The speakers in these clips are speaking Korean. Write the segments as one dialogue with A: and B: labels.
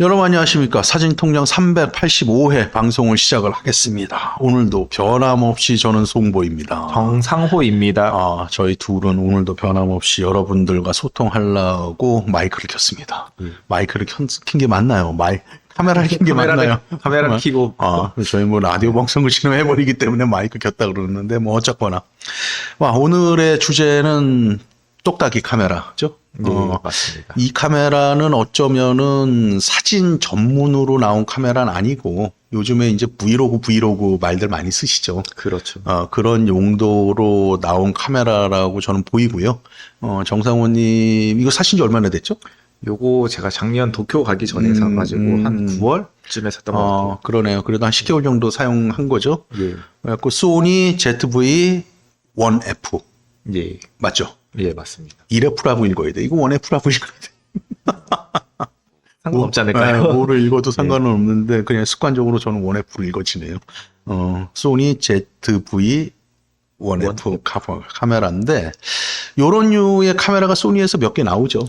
A: 여러분 안녕하십니까. 사진통장 385회 방송을 시작을 하겠습니다. 오늘도 변함없이 저는 송보입니다.
B: 정상호입니다.
A: 저희 둘은 오늘도 변함없이 여러분들과 소통하려고 마이크를 켰습니다. 마이크를 킨 게 맞나요? 카메라를 킨 게 맞나요?
B: 카메라를 켜고.
A: 저희 뭐 라디오 방송을 지금 해버리기 때문에 마이크 켰다 그러는데 뭐 어쨌거나. 오늘의 주제는 똑딱이 카메라죠?
B: 네, 맞습니다.
A: 이 카메라는 어쩌면은 사진 전문으로 나온 카메라는 아니고 요즘에 이제 브이로그 말들 많이 쓰시죠.
B: 그렇죠.
A: 그런 용도로 나온 카메라라고 저는 보이고요. 정상호님 이거 사신 지 얼마나 됐죠?
B: 요거 제가 작년 도쿄 가기 전에 사가지고 한 9월쯤에 샀던 것 같아요.
A: 그러네요. 그래도 한 10개월 정도 사용한 거죠.
B: 예.
A: 그래갖고 소니 ZV-1F.
B: 예.
A: 맞죠?
B: 예, 맞습니다.
A: 1F라고 읽어야 돼. 이거 1F라고 읽어야 돼.
B: 상관없지 않을까요?
A: 뭐를 읽어도 상관은 없는데 그냥 습관적으로 저는 1F로 읽어지네요. 소니 ZV-1F 카메라인데 요런 류의 카메라가 소니에서 몇 개 나오죠.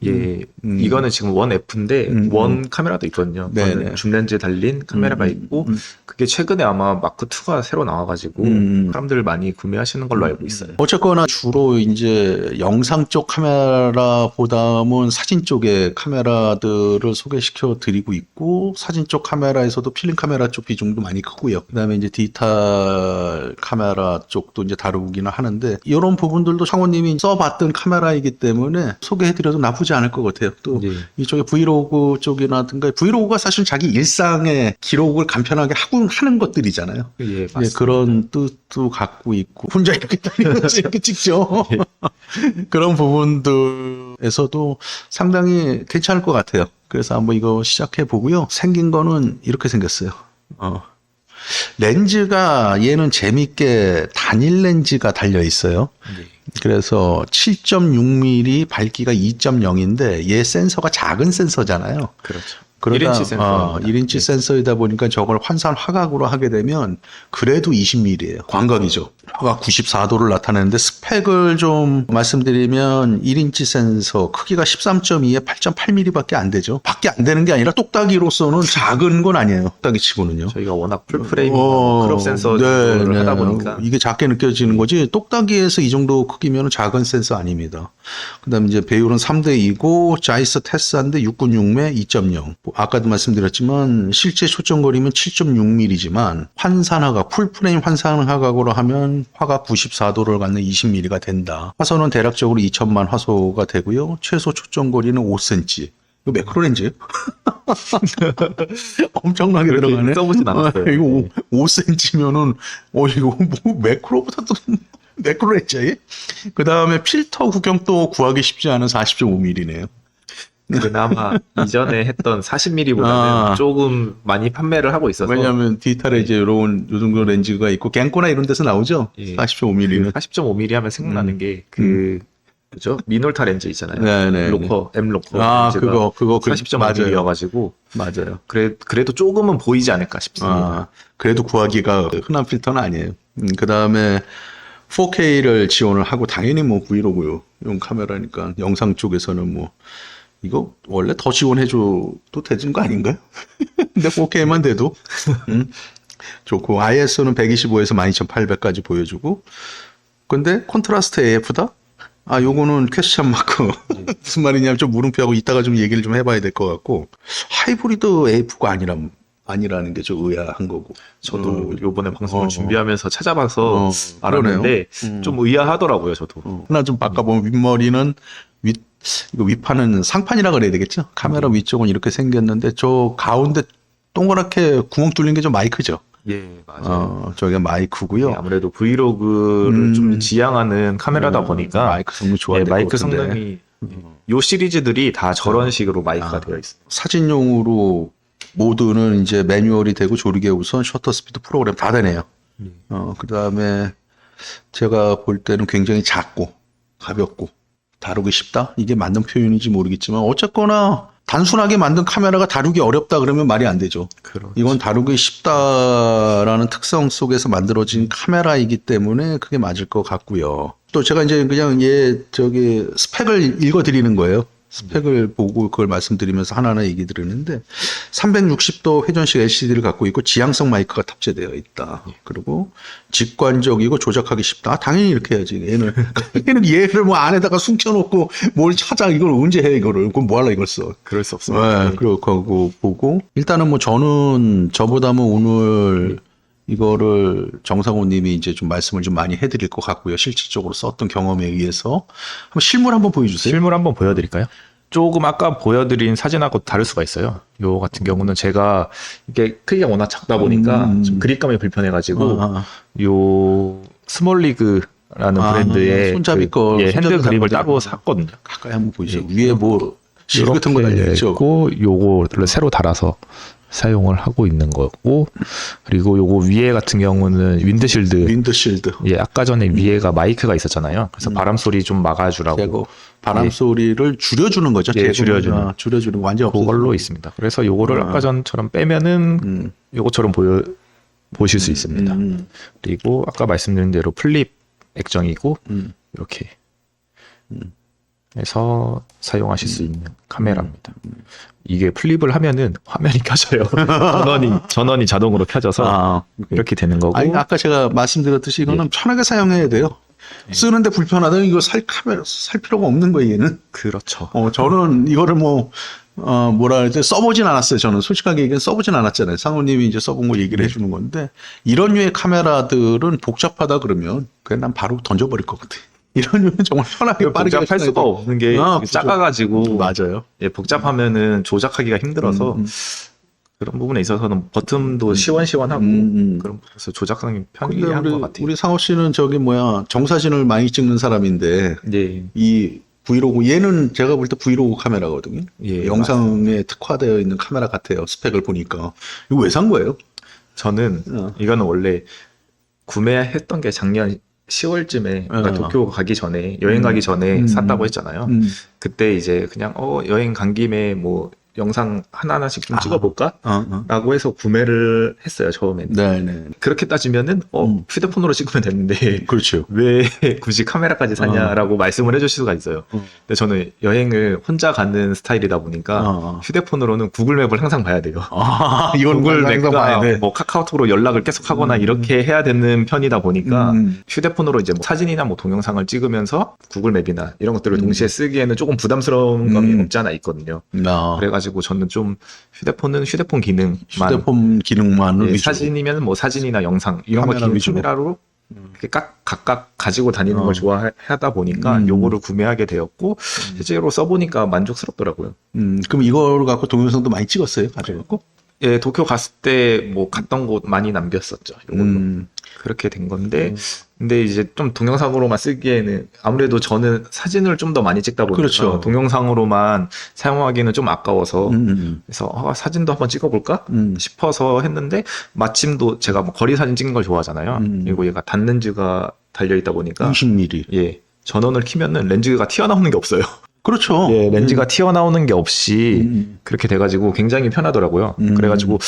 B: 예, 이거는 지금 1F인데 원 카메라도 있거든요.
A: 네네.
B: 줌렌즈 달린 카메라가 있고 그게 최근에 아마 마크2가 새로 나와가지고 사람들 많이 구매하시는 걸로 알고 있어요.
A: 어쨌거나 주로 이제 영상 쪽 카메라보다는 사진 쪽의 카메라들을 소개시켜 드리고 있고 사진 쪽 카메라에서도 필름 카메라 쪽 비중도 많이 크고요. 그다음에 이제 디지털 카메라 쪽도 이제 다루기는 하는데 이런 부분들도 창호님이 써봤던 카메라이기 때문에 소개해드려도 나쁘지 않을 것 같아요. 또
B: 예.
A: 이쪽에 브이로그 쪽이라든가 브이로그가 사실 자기 일상의 기록을 간편하게 하는 것들이잖아요.
B: 예, 맞습니다.
A: 그런 뜻도 갖고 있고 혼자 이렇게 다니면서 이렇게 찍죠. 그런 부분들에서도 상당히 괜찮을 것 같아요. 그래서 한번 이거 시작해 보고요. 생긴 거는 이렇게 생겼어요. 렌즈가 얘는 재밌게 단일 렌즈가 달려 있어요. 그래서 7.6mm 밝기가 2.0인데 얘 센서가 작은 센서잖아요.
B: 그렇죠.
A: 그러다
B: 1인치 센서.
A: 1인치 센서이다 보니까 저걸 환산 화각으로 하게 되면 그래도 20mm예요. 광각이죠. 화각 94도를 나타내는데 스펙을 좀 말씀드리면 1인치 센서 크기가 13.2에 8.8mm밖에 안 되죠. 밖에 안 되는 게 아니라 똑딱이로서는 작은 건 아니에요. 똑딱이 치고는요.
B: 저희가 워낙 풀프레임 크롭 센서를 하다 보니까
A: 이게 작게 느껴지는 거지 똑딱이에서 이 정도 크기면 작은 센서 아닙니다. 그다음에 이제 배율은 3대2고 자이스 테스한데 696매 2.0. 아까도 말씀드렸지만 실제 초점거리면 7.6mm지만 환산화각 풀프레임 환산화각으로 하면 화각 94도를 갖는 20mm가 된다. 화소는 대략적으로 2천만 화소가 되고요. 최소 초점거리는 5cm. 이거 매크로렌즈예요? 엄청나게 들어가네.
B: 써보진 않았어요.
A: 이거 5cm면은 이거 뭐 매크로보다도 매크로렌즈예요? 그 다음에 필터 구경도 구하기 쉽지 않은 40.5mm네요.
B: 그나마 이전에 했던 40mm보다는 조금 많이 판매를 하고 있어서.
A: 왜냐하면 디지털에 이제 요 정도 렌즈가 있고 갱코나 이런 데서 나오죠.
B: 예.
A: 40.5mm는.
B: 40.5mm 하면 생각나는 게 그죠? 미놀타 렌즈 있잖아요.
A: 네네.
B: 로커, M 로커
A: 그거
B: 40.5mm여가지고
A: 맞아요.
B: 그래도 조금은 보이지 않을까 싶습니다.
A: 그래도 구하기가 흔한 필터는 아니에요. 그 다음에 4K를 지원을 하고 당연히 뭐 브이로그용 카메라니까 영상 쪽에서는 뭐 이거 원래 더 지원해줘도 되는 거 아닌가요? 근데 4K만 돼도 좋고 ISO는 125에서 12800까지 보여주고 근데 콘트라스트 AF다? 요거는 퀘스천 마크 무슨 말이냐면 좀 물음표하고 이따가 좀 얘기를 좀 해봐야 될 것 같고 하이브리드 AF가 아니라는 게 좀 의아한 거고
B: 저도 요번에 방송을 준비하면서 찾아봐서 알았는데 좀 의아하더라고요. 저도
A: 하나 좀 바꿔보면 윗머리는 이거 윗판은 상판이라 그래야 되겠죠? 카메라 위쪽은 이렇게 생겼는데 저 가운데 동그랗게 구멍 뚫린 게 좀 마이크죠?
B: 예, 맞아요.
A: 저게 마이크고요.
B: 예, 아무래도 브이로그를 좀 지향하는 카메라다 보니까
A: 마이크 성능 좋아야 될 것
B: 마이크
A: 같은데.
B: 성능이 요 시리즈들이 다 저런 식으로 마이크가 되어 있어요.
A: 사진용으로 모드는 이제 매뉴얼이 되고 조리개 우선 셔터 스피드 프로그램 다 되네요. 그 다음에 제가 볼 때는 굉장히 작고 가볍고 다루기 쉽다? 이게 맞는 표현인지 모르겠지만 어쨌거나 단순하게 만든 카메라가 다루기 어렵다 그러면 말이 안 되죠.
B: 그렇죠.
A: 이건 다루기 쉽다라는 특성 속에서 만들어진 카메라이기 때문에 그게 맞을 것 같고요. 또 제가 이제 그냥 스펙을 읽어드리는 거예요. 스펙을 보고 그걸 말씀드리면서 하나하나 얘기 드리는데 360도 회전식 LCD를 갖고 있고 지향성 마이크가 탑재되어 있다. 그리고 직관적이고 조작하기 쉽다. 당연히 이렇게 해야지. 얘를 뭐 안에다가 숨겨놓고 뭘 찾아 이걸 언제 해 이거를. 그럼 뭐 하려 이걸 써.
B: 그럴 수 없습니다.
A: 네, 그러고 보고 일단은 뭐 저는 저보다는 오늘 이거를 정상호 님이 이제 좀 말씀을 좀 많이 해드릴 것 같고요. 실질적으로 썼던 경험에 의해서. 한번 실물 한번 보여주세요.
B: 실물 한번 보여드릴까요? 조금 아까 보여드린 사진하고 다를 수가 있어요. 요 같은 경우는 제가 이게 크기가 워낙 작다 보니까 좀 그립감이 불편해가지고 요 스몰리그라는 브랜드의
A: 손잡이 거
B: 핸드 그립을 따로 샀거든요.
A: 가까이 한번 보이죠. 위에 뭐 실 같은 거 달려있죠.
B: 있고 요거를 새로 달아서 사용을 하고 있는 거고, 그리고 요거 위에 같은 경우는
A: 윈드실드.
B: 예, 아까 전에 위에가 마이크가 있었잖아요. 그래서 바람 소리 좀 막아주라고.
A: 바람 소리를 줄여주는 거죠.
B: 예, 줄여주는
A: 완전
B: 그걸로 있습니다. 그래서 요거를 아까 전처럼 빼면은 요거처럼 보실 수 있습니다. 그리고 아까 말씀드린 대로 플립 액정이고 이렇게 해서 사용하실 수 있는 카메라입니다. 이게 플립을 하면은 화면이 켜져요. 전원이 자동으로 켜져서 이렇게 되는 거고.
A: 아니, 아까 제가 말씀드렸듯이 이거는 편하게 사용해야 돼요. 쓰는데 불편하다면 이거 살 필요가 없는 거예요, 얘는.
B: 그렇죠.
A: 저는 이거를 뭐라 해야 돼? 써보진 않았어요. 저는 솔직하게 얘기는 써보진 않았잖아요. 상호님이 이제 써본 거 얘기를 해주는 건데, 이런 류의 카메라들은 복잡하다 그러면 그냥 난 바로 던져버릴 것 같아. 이런 류는 정말 편하게 빠르게
B: 복잡할 수가 없는 게 작아가지고.
A: 맞아요.
B: 예, 복잡하면은 조작하기가 힘들어서 그런 부분에 있어서는 버튼도 시원시원하고 그런 부분에서 조작하기 편리한 것 같아요.
A: 우리 상호 씨는 정사진을 많이 찍는 사람인데,
B: 예.
A: 이 브이로그, 얘는 제가 볼 때 브이로그 카메라거든요.
B: 예,
A: 영상에 특화되어 있는 카메라 같아요. 스펙을 보니까. 이거 왜 산 거예요?
B: 저는 이거는 원래 구매했던 게 작년 10월쯤에 그러니까 도쿄 가기 전에 여행 가기 전에 샀다고 했잖아요. 그때 이제 그냥 여행 간 김에 뭐 영상 하나하나씩 좀 찍어볼까? 라고 해서 구매를 했어요, 처음에는.
A: 네네.
B: 그렇게 따지면은, 휴대폰으로 찍으면 되는데,
A: 그렇죠.
B: 왜 굳이 카메라까지 사냐라고 말씀을 해주실 수가 있어요. 근데 저는 여행을 혼자 가는 스타일이다 보니까, 휴대폰으로는 구글맵을 항상 봐야 돼요.
A: 이건
B: 구글맵과 뭐 카카오톡으로 연락을 계속 하거나 이렇게 해야 되는 편이다 보니까, 휴대폰으로 이제 뭐 사진이나 뭐 동영상을 찍으면서 구글맵이나 이런 것들을 동시에 쓰기에는 조금 부담스러운 감이 없지 않아 있거든요. 그래가지고 저는 좀 휴대폰 기능만 위주로. 사진이면 뭐 사진이나 영상 이런 거 카메라로 각각 가지고 다니는 걸 좋아하다 보니까 요거를 구매하게 되었고 실제로 써보니까 만족스럽더라고요.
A: 그럼 이걸 갖고 동영상도 많이 찍었어요? 가져갖고?
B: 예, 도쿄 갔을 때 뭐 갔던 곳 많이 남겼었죠. 요걸로. 그렇게 된 건데, 근데 이제 좀 동영상으로만 쓰기에는 아무래도 저는 사진을 좀 더 많이 찍다 보니까
A: 그렇죠.
B: 동영상으로만 사용하기는 좀 아까워서 그래서 사진도 한번 찍어볼까 싶어서 했는데 마침도 제가 뭐 거리 사진 찍는 걸 좋아하잖아요. 그리고 얘가 단렌즈가 달려있다 보니까
A: 20mm.
B: 예, 전원을 키면은 렌즈가 튀어나오는 게 없어요.
A: 그렇죠.
B: 예, 렌즈가 튀어나오는 게 없이 그렇게 돼가지고 굉장히 편하더라고요. 그래가지고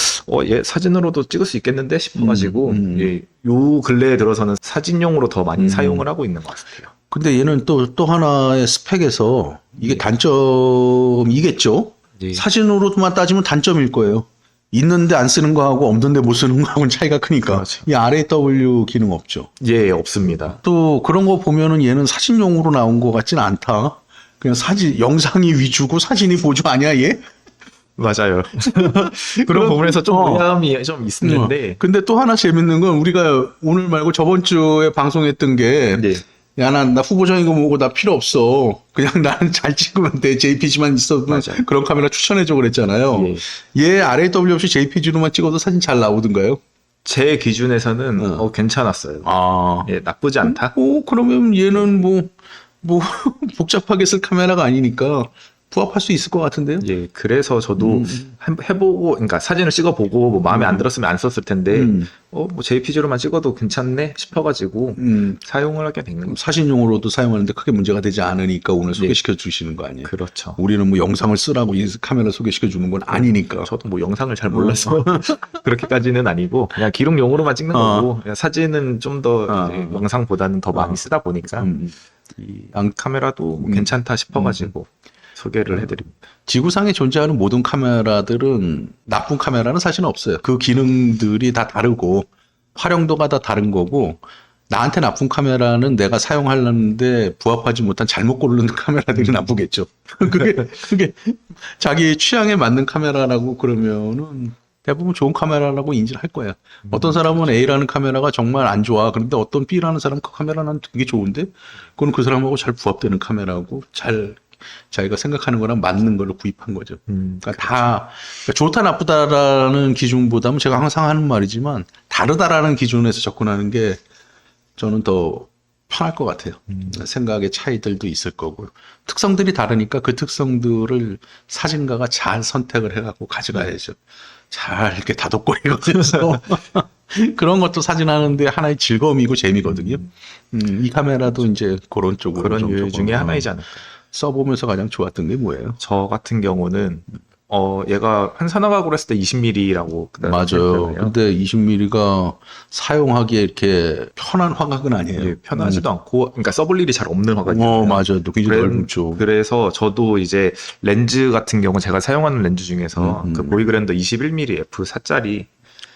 B: 얘 사진으로도 찍을 수 있겠는데 싶어가지고 예, 요 근래에 들어서는 사진용으로 더 많이 사용을 하고 있는 것 같아요.
A: 근데 얘는 또 하나의 스펙에서 이게 단점이겠죠?
B: 예.
A: 사진으로만 따지면 단점일 거예요. 있는데 안 쓰는 거하고 없는데 못 쓰는 거하고는 차이가 크니까.
B: 그렇죠.
A: 이 RAW 기능 없죠.
B: 예, 없습니다.
A: 또 그런 거 보면은 얘는 사진용으로 나온 것 같진 않다. 그냥 영상이 위주고 사진이 보조 아니야, 얘?
B: 맞아요. 그런 부분에서 좀 의아함이 좀 있는데.
A: 근데 또 하나 재밌는 건 우리가 오늘 말고 저번 주에 방송했던 게,
B: 네.
A: 야, 나 후보적인 거 뭐고 나 필요 없어. 그냥 나는 잘 찍으면 돼. JPG만 있어도
B: 맞아요.
A: 그런 카메라 추천해줘 그랬잖아요. 얘 RAW 없이 JPG로만 찍어도 사진 잘 나오던가요?
B: 제 기준에서는 괜찮았어요. 예, 나쁘지 않다.
A: 그러면 얘는 뭐 복잡하게 쓸 카메라가 아니니까 부합할 수 있을 것 같은데요?
B: 예, 그래서 저도 해보고, 그러니까 사진을 찍어보고, 뭐 마음에 안 들었으면 안 썼을 텐데, 뭐 JPG로만 찍어도 괜찮네 싶어가지고, 사용을 하게 된 거죠.
A: 사진용으로도 사용하는데 크게 문제가 되지 않으니까 오늘 소개시켜 주시는 거 아니에요?
B: 그렇죠.
A: 우리는 뭐 영상을 쓰라고 이 카메라 소개시켜 주는 건 아니니까.
B: 저도 뭐 영상을 잘 몰라서, 그렇게까지는 아니고, 그냥 기록용으로만 찍는 거고, 그냥 사진은 좀 더 영상보다는 더 많이 쓰다 보니까, 이 카메라도 괜찮다 싶어가지고, 소개를 해드립니다.
A: 지구상에 존재하는 모든 카메라들은 나쁜 카메라는 사실 없어요. 그 기능들이 다 다르고 활용도가 다 다른 거고 나한테 나쁜 카메라는 내가 사용하려는데 부합하지 못한 잘못 고르는 카메라들이 나쁘겠죠. 그게 자기 취향에 맞는 카메라라고 그러면은 대부분 좋은 카메라라고 인지를 할 거야. 어떤 사람은 A라는 카메라가 정말 안 좋아. 그런데 어떤 B라는 사람은 그 카메라는 되게 좋은데 그건 그 사람하고 잘 부합되는 카메라고 잘 자기가 생각하는 거랑 맞는 걸로 구입한 거죠. 그러니까 다 그러니까 좋다 나쁘다라는 기준보다는 제가 항상 하는 말이지만 다르다라는 기준에서 접근하는 게 저는 더 편할 것 같아요. 생각의 차이들도 있을 거고요. 특성들이 다르니까 그 특성들을 사진가가 잘 선택을 해갖고 가져가야죠. 잘 이렇게 다독거리면서 그런 것도 사진하는데 하나의 즐거움이고 재미거든요. 이 카메라도 이제 그런 쪽으로
B: 그런
A: 좀
B: 유형 중에 하나이지 않을까.
A: 써보면서 가장 좋았던 게 뭐예요?
B: 저 같은 경우는 얘가 한 산화각으로 했을 때 20mm라고
A: 맞아요. 근데 20mm가 사용하기에 이렇게 편한 화각은 아니에요.
B: 예, 편하지도 않고, 그러니까 써볼 일이 잘 없는 화각이에요.
A: 맞아요. 굉장히 넓죠.
B: 그래서 저도 이제 렌즈 같은 경우 제가 사용하는 렌즈 중에서 그 보이그랜더 21mm f4짜리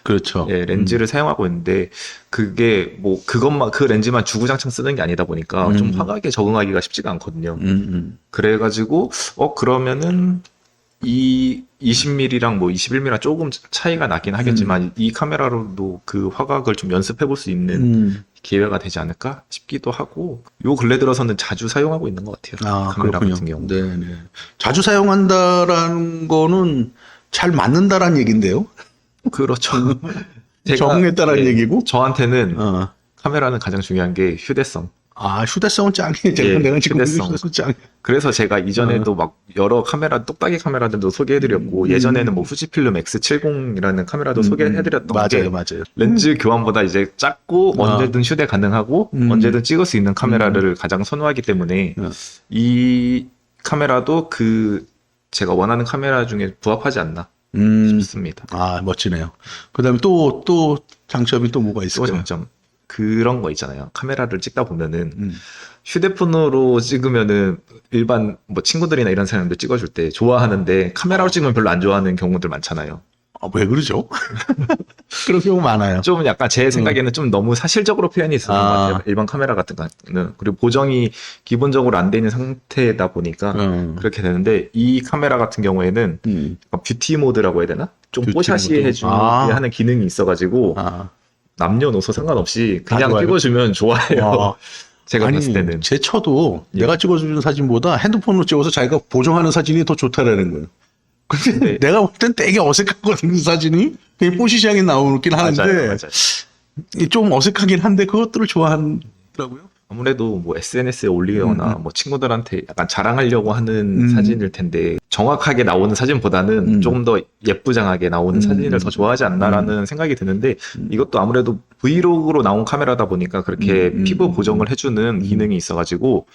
A: 그렇죠.
B: 예, 렌즈를 사용하고 있는데 그게 뭐 그것만 그 렌즈만 주구장창 쓰는 게 아니다 보니까 좀 화각에 적응하기가 쉽지가 않거든요. 그래가지고 그러면은 이 20mm랑 뭐 21mm랑 조금 차이가 나긴 하겠지만 이 카메라로도 그 화각을 좀 연습해 볼 수 있는 기회가 되지 않을까 싶기도 하고 요 근래 들어서는 자주 사용하고 있는 것 같아요. 카메라
A: 그렇군요.
B: 같은 경우.
A: 네네. 자주 사용한다라는 거는 잘 맞는다라는 얘긴데요.
B: 그렇죠.
A: 적응했다라는 얘기고.
B: 저한테는 카메라는 가장 중요한 게 휴대성.
A: 휴대성은 짱이에요. 내가 지금 휴대성 짱.
B: 그래서 제가 이전에도 막 여러 카메라, 똑딱이 카메라들도 소개해드렸고, 예전에는 뭐 후지필름 X70이라는 카메라도 소개해드렸던 게
A: 맞아요.
B: 렌즈 교환보다 이제 작고 언제든 휴대 가능하고 언제든 찍을 수 있는 카메라를 가장 선호하기 때문에 이 카메라도 제가 원하는 카메라 중에 부합하지 않나 싶습니다.
A: 멋지네요. 그 다음에 또 장점이 또 뭐가 있을까요?
B: 또 장점. 그런 거 있잖아요. 카메라를 찍다 보면은 휴대폰으로 찍으면은 일반 뭐 친구들이나 이런 사람들 찍어줄 때 좋아하는데 카메라로 찍으면 별로 안 좋아하는 경우들 많잖아요.
A: 왜 그러죠? 그런 경우 많아요.
B: 좀 약간 제 생각에는 좀 너무 사실적으로 표현이 있었던 것 같아요. 일반 카메라 같은 거는. 그리고 보정이 기본적으로 안 돼 있는 상태다 보니까 그렇게 되는데 이 카메라 같은 경우에는 약간 뷰티 모드라고 해야 되나? 좀 뽀샤시 해주게 하는 기능이 있어가지고 남녀노소 상관없이 그냥 찍어주면 좋아해요. 제가 봤을 때는.
A: 제 처도 내가 찍어주는 사진보다 핸드폰으로 찍어서 자기가 보정하는 사진이 더 좋다라는 거예요. 근데 내가 볼 땐 되게 어색하거든, 그 사진이. 되게 뽀시시하게 나오긴 하는데.
B: 맞아요.
A: 좀 어색하긴 한데 그것들을 좋아하더라고요.
B: 아무래도 뭐 SNS에 올리거나 뭐 친구들한테 약간 자랑하려고 하는 사진일 텐데 정확하게 나오는 사진보다는 조금 더 예쁘장하게 나오는 사진을 더 좋아하지 않나라는 생각이 드는데 이것도 아무래도 브이로그로 나온 카메라다 보니까 그렇게 피부 보정을 해주는 기능이 있어가지고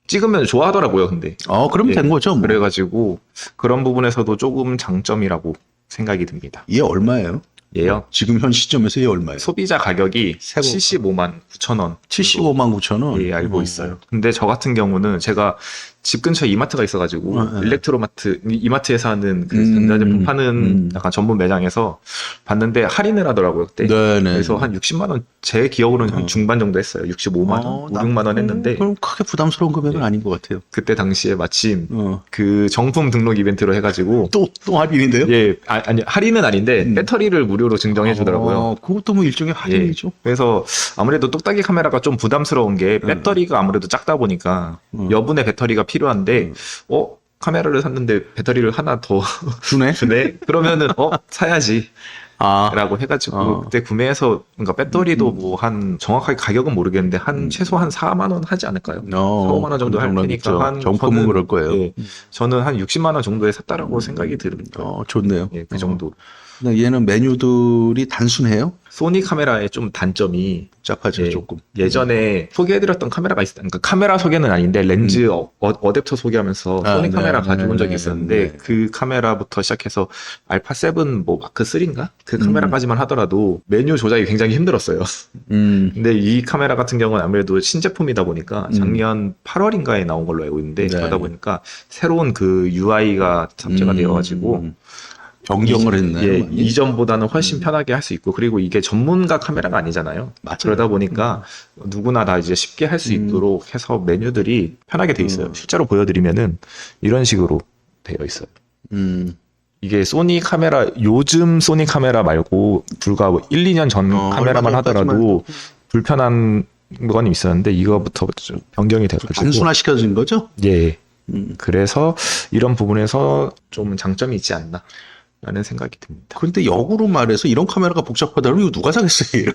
B: 찍으면 좋아하더라고요. 근데
A: 그럼 된 거죠. 뭐.
B: 그래가지고 그런 부분에서도 조금 장점이라고 생각이 듭니다.
A: 얘 얼마예요?
B: 얘요?
A: 지금 현 시점에서 얘 얼마예요?
B: 소비자 가격이 75만 9천 원.
A: 75만 9천 원?
B: 예, 알고 있어요. 근데 저 같은 경우는 제가 집 근처에 이마트가 있어가지고 일렉트로마트, 이마트에서 하는 그 전자제품 파는 약간 전문 매장에서 봤는데 할인을 하더라고요, 그때.
A: 네네.
B: 그래서 한 60만 원, 제 기억으로는 한 중반 정도 했어요. 65만 원, 5, 6만 원 했는데.
A: 그럼 크게 부담스러운 금액은 아닌 것 같아요.
B: 그때 당시에 마침 그 정품 등록 이벤트로 해가지고.
A: 또 할인인데요?
B: 예, 아니, 할인은 아닌데 배터리를 무료로 증정해 주더라고요.
A: 그것도 뭐 일종의 할인이죠.
B: 그래서 아무래도 똑딱이 카메라가 좀 부담스러운 게 배터리가 아무래도 작다 보니까 여분의 배터리가 필요한데 카메라를 샀는데 배터리를 하나 더
A: 주네?
B: 그러면은 사야지 라고 해가지고 그때 구매해서 그러니까 배터리도 뭐 한 정확하게 가격은 모르겠는데 한 최소 한 4만 원 하지 않을까요? 4, 5만 원 정도 할 테니까 한
A: 정품은 그럴 거예요.
B: 저는 한 60만 원 정도에 샀다라고 생각이 듭니다.
A: 좋네요.
B: 예, 그 정도.
A: 근데 얘는 메뉴들이 단순해요.
B: 소니 카메라의 좀 단점이
A: 복잡하죠,
B: 예,
A: 조금.
B: 예전에 소개해드렸던 카메라가 있었다. 그러니까 카메라 소개는 아닌데 렌즈 어댑터 소개하면서
A: 아,
B: 소니
A: 네,
B: 카메라
A: 네,
B: 가져온 적이
A: 네,
B: 있었는데
A: 네.
B: 그 카메라부터 시작해서 알파 7 뭐 마크 3인가? 그 카메라까지만 하더라도 메뉴 조작이 굉장히 힘들었어요. 근데 이 카메라 같은 경우는 아무래도 신제품이다 보니까 작년 8월인가에 나온 걸로 알고 있는데
A: 네.
B: 그러다 보니까 새로운 그 UI가 탑재가 되어가지고
A: 변경을 했네.
B: 예,
A: 많이.
B: 이전보다는 훨씬 편하게 할 수 있고 그리고 이게 전문가 카메라가 아니잖아요.
A: 맞아요.
B: 그러다 보니까 누구나 다 이제 쉽게 할 수 있도록 해서 메뉴들이 편하게 돼 있어요. 실제로 보여드리면은 이런 식으로 되어 있어요. 이게 소니 카메라 요즘 소니 카메라 말고 불과 1, 2년 전 카메라만
A: 얼마
B: 하더라도 불편한 건 있었는데 이거부터 좀 변경이 돼가지고
A: 단순화시켜진 거죠?
B: 예. 그래서 이런 부분에서 좀 장점이 있지 않나. 라는 생각이 듭니다.
A: 근데 역으로 말해서 이런 카메라가 복잡하다면 이거 누가 사겠어요? 얘를?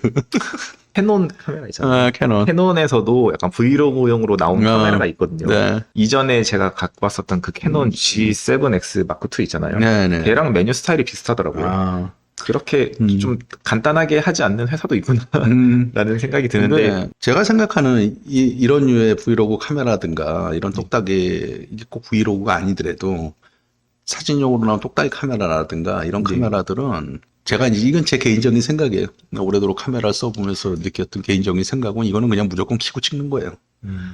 B: 캐논 카메라 있잖아요.
A: 아, 캐논.
B: 캐논에서도 약간 브이로그용으로 나온 카메라가 있거든요.
A: 네.
B: 이전에 제가 갖고 왔었던 그 캐논 G7X 마크 2 있잖아요.
A: 네네.
B: 걔랑 메뉴 스타일이 비슷하더라고요.
A: 아.
B: 그렇게 좀 간단하게 하지 않는 회사도 있구나 라는 생각이 드는데
A: 근데 제가 생각하는 이런 류의 브이로그 카메라든가 이런 똑딱이 이게 꼭 브이로그가 아니더라도 사진용으로 나온 똑딱이 카메라라든가 이런 카메라들은 제가 이제 이건 제 개인적인 생각이에요. 오래도록 카메라를 써보면서 느꼈던 개인적인 생각은 이거는 그냥 무조건 켜고 찍는 거예요.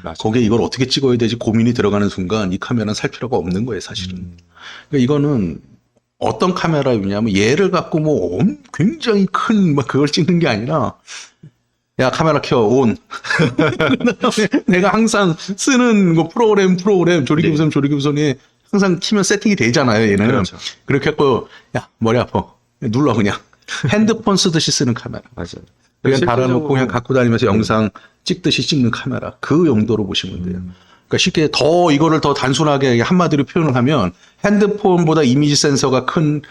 B: 맞아요.
A: 거기에 이걸 어떻게 찍어야 되지 고민이 들어가는 순간 이 카메라는 살 필요가 없는 거예요, 사실은. 그러니까 이거는 어떤 카메라냐면 얘를 갖고 뭐 굉장히 큰 막 그걸 찍는 게 아니라 야 카메라 켜 온. 그다음에 내가 항상 쓰는 거 프로그램 조리기부선이 항상 키면 세팅이 되잖아요, 얘는.
B: 그렇죠.
A: 그렇게 해서 야 머리 아파 눌러 그냥 핸드폰 쓰듯이 쓰는 카메라.
B: 맞아요.
A: 그냥 달아놓고 그냥 갖고 다니면서 영상 찍듯이 찍는 카메라 그 용도로 보시면 돼요. 그러니까 쉽게 더 이거를 더 단순하게 한마디로 표현을 하면 핸드폰보다 이미지 센서가 큰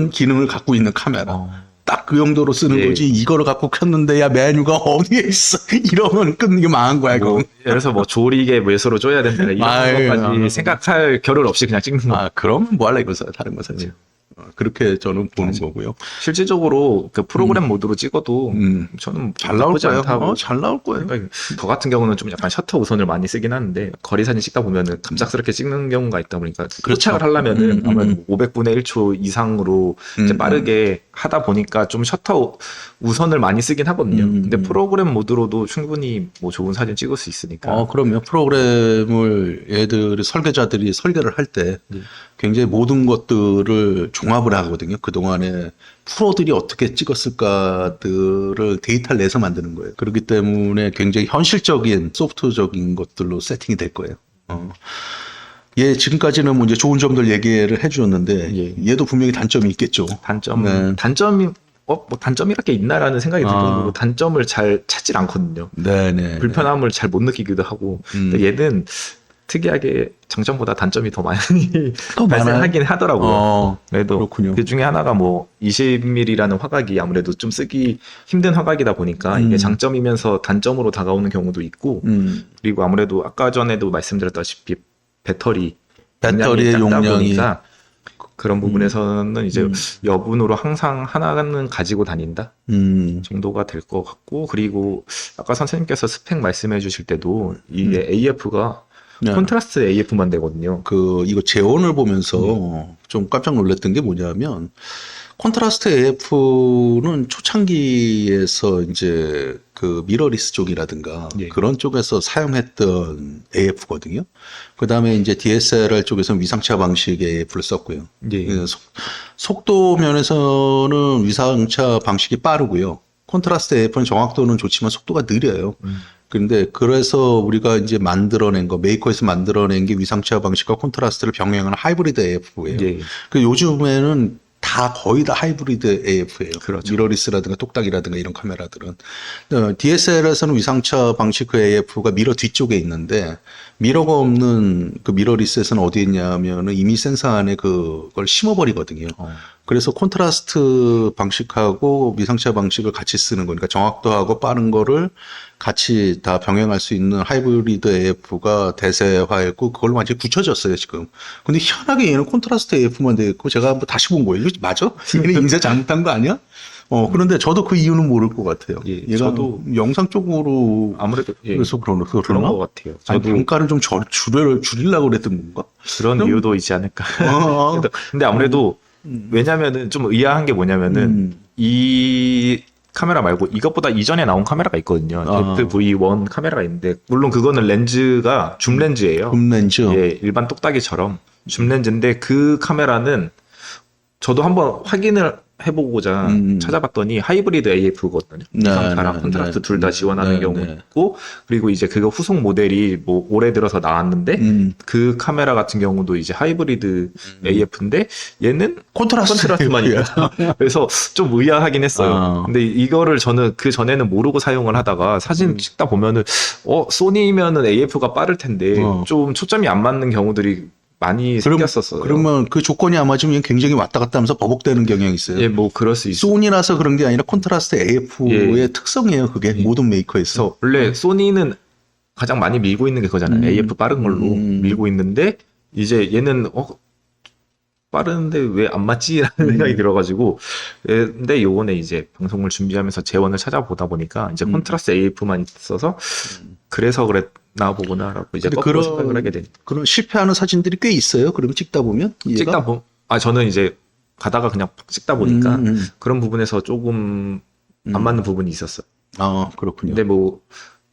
A: 기능을 갖고 있는 카메라. 딱 그 용도로 쓰는
B: 예.
A: 거지. 이거를 갖고 켰는데 야 메뉴가 어디에 있어? 이러면 끊는 게 망한 거야.
B: 뭐,
A: 이거.
B: 예를 들어서 뭐 조리개 몇으로 줘야 된다 이런
A: 아유,
B: 것까지 생각할 겨를 없이 그냥 찍는 거.
A: 아 그럼 뭐 할래 이거서 다른 거 사지. 그렇게 저는 보는 거고요.
B: 실질적으로 그 프로그램 모드로 찍어도 저는
A: 잘 나올
B: 나쁘지
A: 거예요.
B: 않다고
A: 잘 나올 거예요.
B: 생각이- 저 같은 경우는 좀 약간 셔터 우선을 많이 쓰긴 하는데 거리 사진 찍다 보면은 갑작스럽게 찍는 경우가 있다 보니까 포착을 하려면은 아무래도 500분의 1초 이상으로 이제 빠르게 하다 보니까 좀 셔터 우선을 많이 쓰긴 하거든요. 근데 프로그램 모드로도 충분히 뭐 좋은 사진 찍을 수 있으니까.
A: 그럼요. 프로그램을 얘들이 설계자들이 설계를 할 때 굉장히 모든 것들을 종합을 하거든요. 그동안에 프로들이 어떻게 찍었을까들을 데이터를 내서 만드는 거예요. 그렇기 때문에 굉장히 현실적인 소프트적인 것들로 세팅이 될 거예요. 얘 지금까지는 뭐 이제 좋은 점들 얘기를 해주었는데 얘도 분명히 단점이 있겠죠.
B: 단점이 뭐 단점이랄 게 있나라는 생각이 들 정도로 단점을 잘 찾질 않거든요.
A: 네네.
B: 불편함을 잘 못 느끼기도 하고. 근데 얘는 특이하게 장점보다 단점이 더 많이 발생하긴 하더라고요. 그래도
A: 그렇군요.
B: 그 중에 하나가 뭐 20mm라는 화각이 아무래도 좀 쓰기 힘든 화각이다 보니까 이게 장점이면서 단점으로 다가오는 경우도 있고 그리고 아무래도 아까 전에도 말씀드렸다시피 배터리의
A: 용량이
B: 보니까 그런 부분에서는 이제 여분으로 항상 하나는 가지고 다닌다 정도가 될 것 같고 그리고 아까 선생님께서 스펙 말씀해 주실 때도 이게 AF가 콘트라스트 AF만 되거든요.
A: 이거 재원을 보면서 좀 깜짝 놀랐던 게 뭐냐면 콘트라스트 AF는 초창기에서 이제 그 미러리스 쪽이라든가 그런 쪽에서 사용했던 AF거든요. 그 다음에 이제 DSLR 쪽에서는 위상차 방식의 AF를 썼고요. 속도 면에서는 위상차 방식이 빠르고요. 콘트라스트 AF는 정확도는 좋지만 속도가 느려요. 그래서 우리가 이제 만들어낸 거, 메이커에서 만들어낸 게 위상차 방식과 콘트라스트를 병행하는 하이브리드 AF예요. 요즘에는 거의 다 하이브리드 AF예요.
B: 그렇죠.
A: 미러리스라든가 똑딱이라든가 이런 카메라들은. DSLR에서는 위상차 방식 그 AF가 미러 뒤쪽에 있는데 미러가 없는 그 미러리스에서는 어디에 있냐면은 이미 센서 안에 그걸 심어버리거든요. 그래서 콘트라스트 방식하고 미상차 방식을 같이 쓰는 거니까 정확도하고 빠른 거를 같이 다 병행할 수 있는 하이브리드 AF가 대세화했고 그걸로 완전히 굳혀졌어요 지금. 근데 희한하게 얘는 콘트라스트 AF만 돼 있고 제가 한번 다시 본 거예요. 이거 맞아? 얘는 인쇄 잘못한 거 아니야? 그런데 저도 그 이유는 모를 것 같아요.
B: 예,
A: 얘가
B: 저도
A: 영상 쪽으로
B: 아무래도
A: 그래서
B: 그런
A: 그러나?
B: 것 같아요.
A: 아니,
B: 저도
A: 단가를 좀 줄이려고 그랬던 건가?
B: 그런
A: 그럼-
B: 이유도 있지 않을까.
A: 어,
B: 근데 아무래도 왜냐면은 좀 의아한 게 뭐냐면은 이 카메라 말고 이것보다 이전에 나온 카메라가 있거든요.
A: 아.
B: ZV-1 카메라가 있는데 물론 그거는 렌즈가 줌 렌즈예요.
A: 줌렌즈.
B: 예, 일반 똑딱이처럼 줌 렌즈인데 그 카메라는 저도 한번 확인을 해보고자 찾아봤더니 하이브리드 AF거든요.
A: 네,
B: 미상차랑
A: 네,
B: 콘트라스트
A: 네,
B: 둘 다 지원하는
A: 네,
B: 경우
A: 네.
B: 있고 그리고 이제 그거 후속 모델이 뭐 올해 들어서 나왔는데 그 카메라 같은 경우도 이제 하이브리드 AF인데 얘는 콘트라스트만
A: AF 야.
B: 있고 그래서 좀 의아하긴 했어요.
A: 아.
B: 근데 이거를 저는 그 전에는 모르고 사용을 하다가 사진 찍다 보면은 소니면은 AF가 빠를 텐데 좀 초점이 안 맞는 경우들이 많이 생겼었어요.
A: 그러면 그 조건이 안 맞으면 굉장히 왔다 갔다 하면서 버벅대는 경향이 있어요.
B: 예, 뭐 그럴 수 있어요.
A: 소니라서 그런 게 아니라 콘트라스트 AF의
B: 예.
A: 특성이에요. 그게 모든 메이커에서.
B: 그래서 원래 소니는 가장 많이 밀고 있는 게 그거잖아요. AF 빠른 걸로 밀고 있는데 이제 얘는 빠른데 왜 안 맞지라는 생각이 들어가지고 근데 요번에 이제 방송을 준비하면서 재원을 찾아보다 보니까 이제 콘트라스트 AF만 있어서 그래서 그랬나 보구나라고 이제
A: 근데
B: 거꾸로 생각을 하게 되니까
A: 그런 실패하는 사진들이 꽤 있어요. 그러면 찍다 보면 얘가?
B: 찍다 저는 이제 가다가 그냥 팍 찍다 보니까 그런 부분에서 조금 안 맞는 부분이 있었어요.
A: 아 그렇군요.
B: 근데 뭐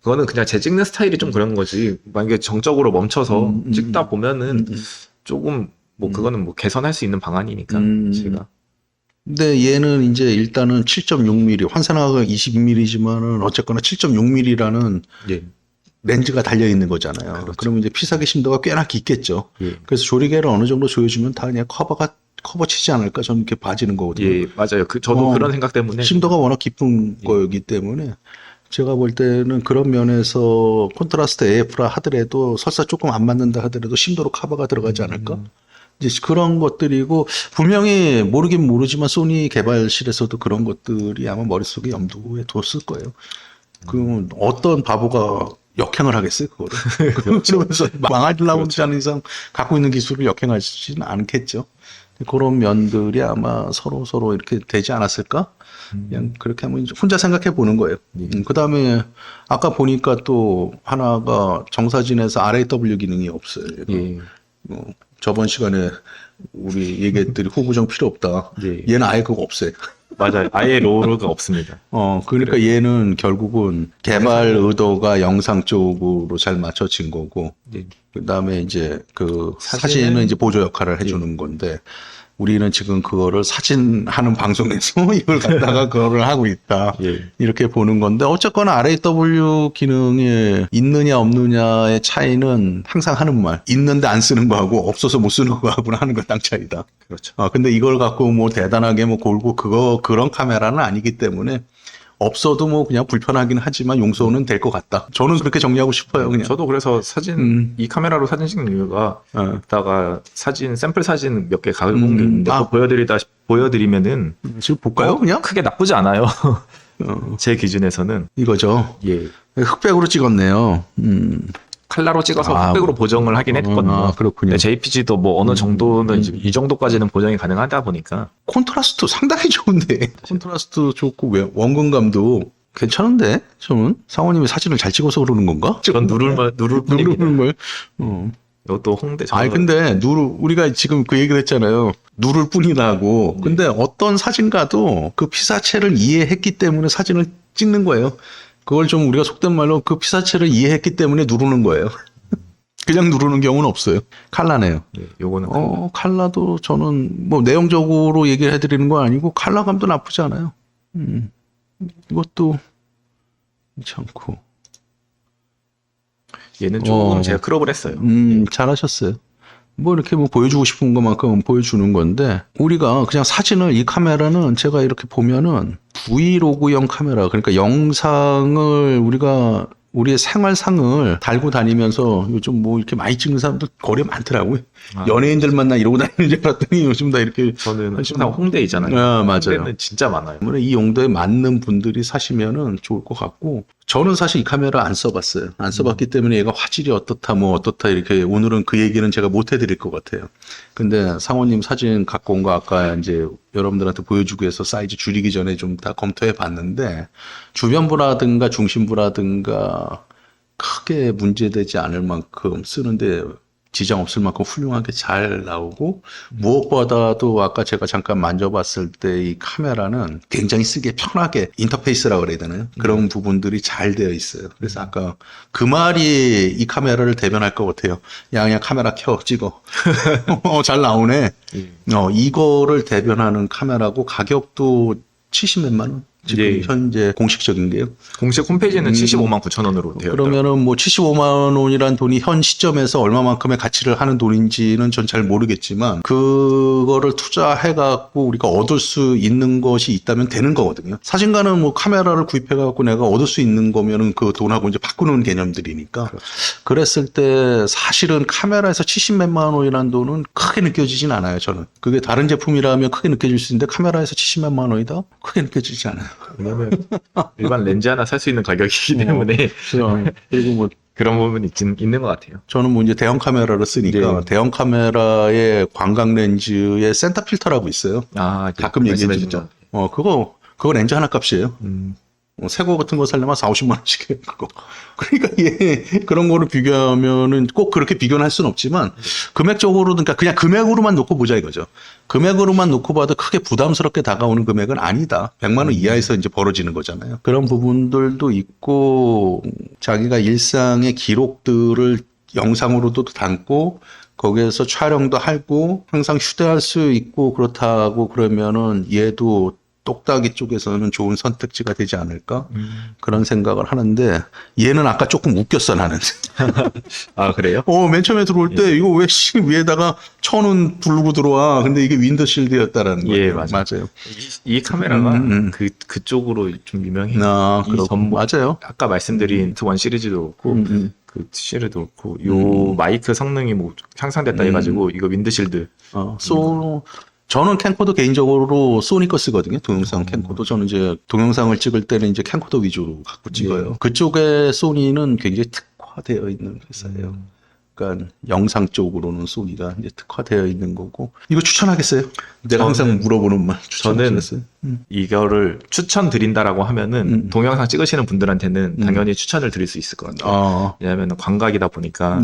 B: 그거는 그냥 제 찍는 스타일이 좀 그런 거지. 만약에 정적으로 멈춰서 찍다 보면은 조금 뭐 그거는 뭐 개선할 수 있는 방안이니까 제가.
A: 근데 얘는 이제 일단은 7.6mm 환산화가 22mm지만은 어쨌거나 7.6mm라는
B: 예.
A: 렌즈가 달려 있는 거잖아요.
B: 그렇죠.
A: 그러면 이제 피사기 심도가 꽤나 깊겠죠.
B: 예.
A: 그래서 조리개를 어느 정도 조여주면 다 그냥 커버 치지 않을까 저는 이렇게 봐지는 거거든요.
B: 예, 맞아요. 저도 그런 생각 때문에
A: 심도가 워낙 깊은 거이기 때문에 제가 볼 때는 그런 면에서 콘트라스트 AF라 하더라도 설사 조금 안 맞는다 하더라도 심도로 커버가 들어가지 않을까? 이제 그런 것들이고 분명히 모르긴 모르지만 소니 개발실에서도 그런 것들이 아마 머릿속에 염두에 뒀을 거예요. 그럼 어떤 바보가 역행을 하겠어요, 그거를. 그러면서 망하려고 하지 않는 이상 갖고 있는 기술을 역행하지는 않겠죠. 그런 면들이 아마 서로 이렇게 되지 않았을까? 그냥 그렇게 한번 혼자 생각해 보는 거예요. 그 다음에 아까 보니까 또 하나가 정사진에서 RAW 기능이 없어요.
B: 예.
A: 저번 시간에 우리 얘기했더니 후보정 필요 없다.
B: 예.
A: 얘는 아예 그거 없어요.
B: 맞아요. 아예 로우가 없습니다.
A: 그러니까 얘는 결국은 개발 의도가 영상 쪽으로 잘 맞춰진 거고,
B: 예.
A: 그 다음에 이제 그 사진은 이제 보조 역할을 해주는 건데, 우리는 지금 그거를 사진 하는 방송에서 이걸 갖다가 그거를 하고 있다.
B: 예.
A: 이렇게 보는 건데, 어쨌거나 RAW 기능이 있느냐 없느냐의 차이는 항상 하는 말. 있는데 안 쓰는 거하고 없어서 못 쓰는 거하고는 하는 거 딱 차이다.
B: 그렇죠.
A: 근데 이걸 갖고 뭐 대단하게 뭐 골고 그런 카메라는 아니기 때문에 없어도 뭐 그냥 불편하긴 하지만 용서는 될 것 같다. 저는 그렇게 정리하고 싶어요, 그냥.
B: 저도 그래서 이 카메라로 사진 찍는 이유가 이따가 샘플 사진 몇 개 가져온 게 있는데 그거 보여드리면은
A: 지금 볼까요, 그냥?
B: 크게 나쁘지 않아요. 제 기준에서는.
A: 이거죠.
B: 예.
A: 흑백으로 찍었네요.
B: 칼라로 찍어서 흑백으로 보정을 하긴 했거든요.
A: 그렇군요.
B: JPG도 뭐 어느 정도는 이제 이 정도까지는 보정이 가능하다 보니까.
A: 콘트라스트 상당히 좋은데. 콘트라스트 좋고 원근감도 괜찮은데? 저는 상원님이 사진을 잘 찍어서 그러는 건가?
B: 전 누를 뿐입니다.
A: 누를 걸.
B: 이것도 홍대.
A: 근데 우리가 지금 그 얘기를 했잖아요. 누를 뿐이라고. 근데 어떤 사진가도 그 피사체를 이해했기 때문에 사진을 찍는 거예요. 그걸 좀 우리가 속된 말로 그 피사체를 이해했기 때문에 누르는 거예요. 그냥 누르는 경우는 없어요. 칼라네요.
B: 네, 요거는
A: 칼라도 저는 뭐 내용적으로 얘기를 해드리는 건 아니고 칼라감도 나쁘지 않아요. 이것도 괜찮고.
B: 얘는 조금 제가 크롭을 했어요.
A: 잘하셨어요. 뭐 이렇게 뭐 보여주고 싶은 것만큼 보여주는 건데 우리가 그냥 사진을 이 카메라는 제가 이렇게 보면은 브이로그형 카메라 그러니까 영상을 우리가 우리의 생활상을 달고 다니면서 요즘 뭐 이렇게 많이 찍는 사람들 거리에 많더라고요. 연예인들만 나 이러고 다니는 줄 알았더니 요즘 다 이렇게.
B: 저는 항상 홍대 있잖아요.
A: 맞아요.
B: 홍대는 진짜 많아요.
A: 이 용도에 맞는 분들이 사시면은 좋을 것 같고, 저는 사실 이 카메라 안 써봤어요. 안 써봤기 때문에 얘가 화질이 어떻다, 뭐 어떻다, 이렇게 오늘은 그 얘기는 제가 못 해드릴 것 같아요. 근데 상호님 사진 갖고 온 거 아까 이제 여러분들한테 보여주기 위해서 사이즈 줄이기 전에 좀 다 검토해 봤는데, 주변부라든가 중심부라든가 크게 문제되지 않을 만큼 쓰는데 지장 없을 만큼 훌륭하게 잘 나오고, 무엇보다도 아까 제가 잠깐 만져봤을 때 이 카메라는 굉장히 쓰기 편하게 인터페이스라고 그래야 되나요? 그런 부분들이 잘 되어 있어요. 그래서 아까 그 말이 이 카메라를 대변할 것 같아요. 야, 그냥 카메라 켜, 찍어. 잘 나오네. 이거를 대변하는 카메라고, 가격도 70몇만 원? 지금 현재 공식적인 게요.
B: 공식 홈페이지는 75만 9천 원으로 되어 있더라고요.
A: 그러면은 뭐 75만 원이란 돈이 현 시점에서 얼마만큼의 가치를 하는 돈인지는 전 잘 모르겠지만, 그거를 투자해갖고 우리가 얻을 수 있는 것이 있다면 되는 거거든요. 사진가는 뭐 카메라를 구입해갖고 내가 얻을 수 있는 거면은 그 돈하고 이제 바꾸는 개념들이니까. 그렇죠. 그랬을 때 사실은 카메라에서 70몇만 원이라는 돈은 크게 느껴지진 않아요, 저는. 그게 다른 제품이라면 크게 느껴질 수 있는데, 카메라에서 70몇만 원이다? 크게 느껴지지 않아요.
B: 왜냐면 일반 렌즈 하나 살 수 있는 가격이기 때문에
A: 그리고 뭐
B: 그런 부분이 있는 것 같아요.
A: 저는 뭐 이제 대형 카메라를 쓰니까 대형 카메라의 광각 렌즈에 센터 필터라고 있어요. 가끔 얘기해 주죠. 그거 렌즈 하나 값이에요. 새거 같은 거 살려면 40, 50만 원씩 해요, 그거. 그러니까 그런 거를 비교하면은 꼭 그렇게 비교는 할 수는 없지만, 금액적으로는, 그러니까 그냥 금액으로만 놓고 보자 이거죠. 금액으로만 놓고 봐도 크게 부담스럽게 다가오는 금액은 아니다. 100만 원 이하에서 이제 벌어지는 거잖아요. 그런 부분들도 있고, 자기가 일상의 기록들을 영상으로도 담고, 거기에서 촬영도 하고, 항상 휴대할 수 있고, 그렇다고 그러면은 얘도 똑딱이 쪽에서는 좋은 선택지가 되지 않을까? 그런 생각을 하는데, 얘는 아까 조금 웃겼어, 나는.
B: 그래요?
A: 맨 처음에 들어올 때 이거 왜 위에다가 천원 부르고 들어와. 근데 이게 윈드실드였다라는 거예요.
B: 맞아요. 이 카메라가 그쪽으로 좀 유명해요. 이 전부
A: 맞아요.
B: 아까 말씀드린 원 시리즈도 그렇고, 그 시리즈도 그렇고, 요 마이크 성능이 뭐 향상됐다 해가지고, 이거 윈드실드.
A: 저는 캠코더 개인적으로 소니 거 쓰거든요. 동영상 캠코더. 저는 이제 동영상을 찍을 때는 이제 캠코더 위주로 갖고 찍어요. 그쪽에 소니는 굉장히 특화되어 있는 회사예요. 그러니까 영상 쪽으로는 소니가 이제 특화되어 있는 거고. 이거 추천하겠어요? 내가 항상 물어보는 말.
B: 저는 이거를 추천드린다라고 하면은 동영상 찍으시는 분들한테는 당연히 추천을 드릴 수 있을 것 같아요. 왜냐하면 광각이다 보니까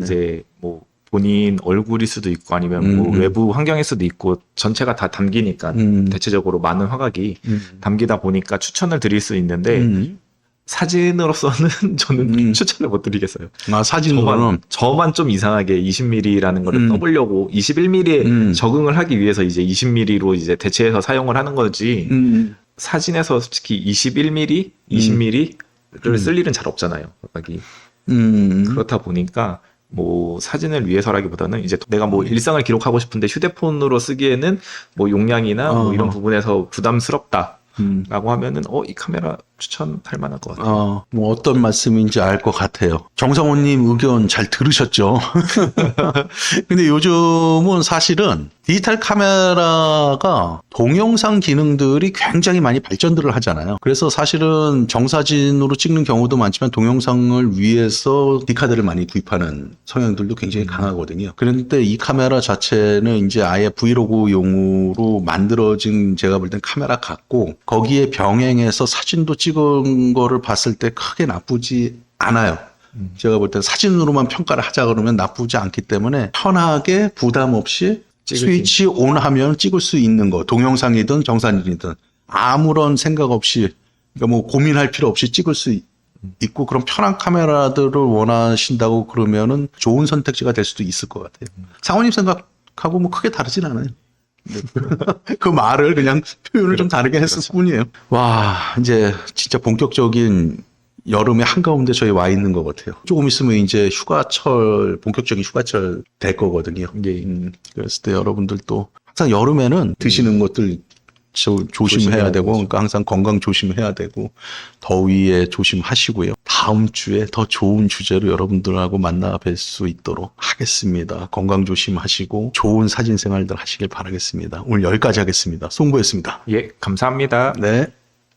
B: 이제 뭐 본인 얼굴일 수도 있고 아니면 뭐 외부 환경일 수도 있고 전체가 다 담기니까 대체적으로 많은 화각이 담기다 보니까 추천을 드릴 수 있는데 사진으로서는 저는 추천을 못 드리겠어요.
A: 사진으로는
B: 저만 좀 이상하게 20mm라는 거를 떠보려고 21mm에 적응을 하기 위해서 이제 20mm로 이제 대체해서 사용을 하는 거지. 사진에서 특히 21mm, 20mm를 쓸 일은 잘 없잖아요. 화각이. 그렇다 보니까 뭐 사진을 위해서라기보다는 이제 내가 뭐 일상을 기록하고 싶은데 휴대폰으로 쓰기에는 뭐 용량이나 뭐 이런 부분에서 부담스럽다. 라고 하면은 이 카메라 추천할 만할 것 같아요.
A: 뭐 어떤 말씀인지 알 것 같아요. 정성호님 의견 잘 들으셨죠? 근데 요즘은 사실은 디지털 카메라가 동영상 기능들이 굉장히 많이 발전들을 하잖아요. 그래서 사실은 정사진으로 찍는 경우도 많지만 동영상을 위해서 디카드를 많이 구입하는 성향들도 굉장히 강하거든요. 그런데 이 카메라 자체는 이제 아예 브이로그용으로 만들어진 제가 볼 땐 카메라 같고, 거기에 병행해서 사진도 찍은 거를 봤을 때 크게 나쁘지 않아요. 제가 볼 때 사진으로만 평가를 하자 그러면 나쁘지 않기 때문에 편하게 부담 없이 스위치 온 하면 찍을 수 있는 거, 동영상이든 정사진이든 아무런 생각 없이, 그러니까 뭐 고민할 필요 없이 찍을 수 있고, 그런 편한 카메라들을 원하신다고 그러면은 좋은 선택지가 될 수도 있을 것 같아요. 상호님 생각하고 뭐 크게 다르진 않아요. 그 말을 그냥 표현을 좀 다르게 했을 뿐이에요. 와, 이제 진짜 본격적인 여름의 한가운데 저희 와 있는 것 같아요. 조금 있으면 이제 본격적인 휴가철 될 거거든요. 그랬을 때 여러분들도 항상 여름에는 드시는 것들 조심해야 되고, 그러니까 항상 건강 조심해야 되고, 더위에 조심하시고요. 다음 주에 더 좋은 주제로 여러분들하고 만나 뵐 수 있도록 하겠습니다. 건강 조심하시고, 좋은 사진 생활들 하시길 바라겠습니다. 오늘 여기까지 하겠습니다. 송구였습니다.
B: 예, 감사합니다.
A: 네.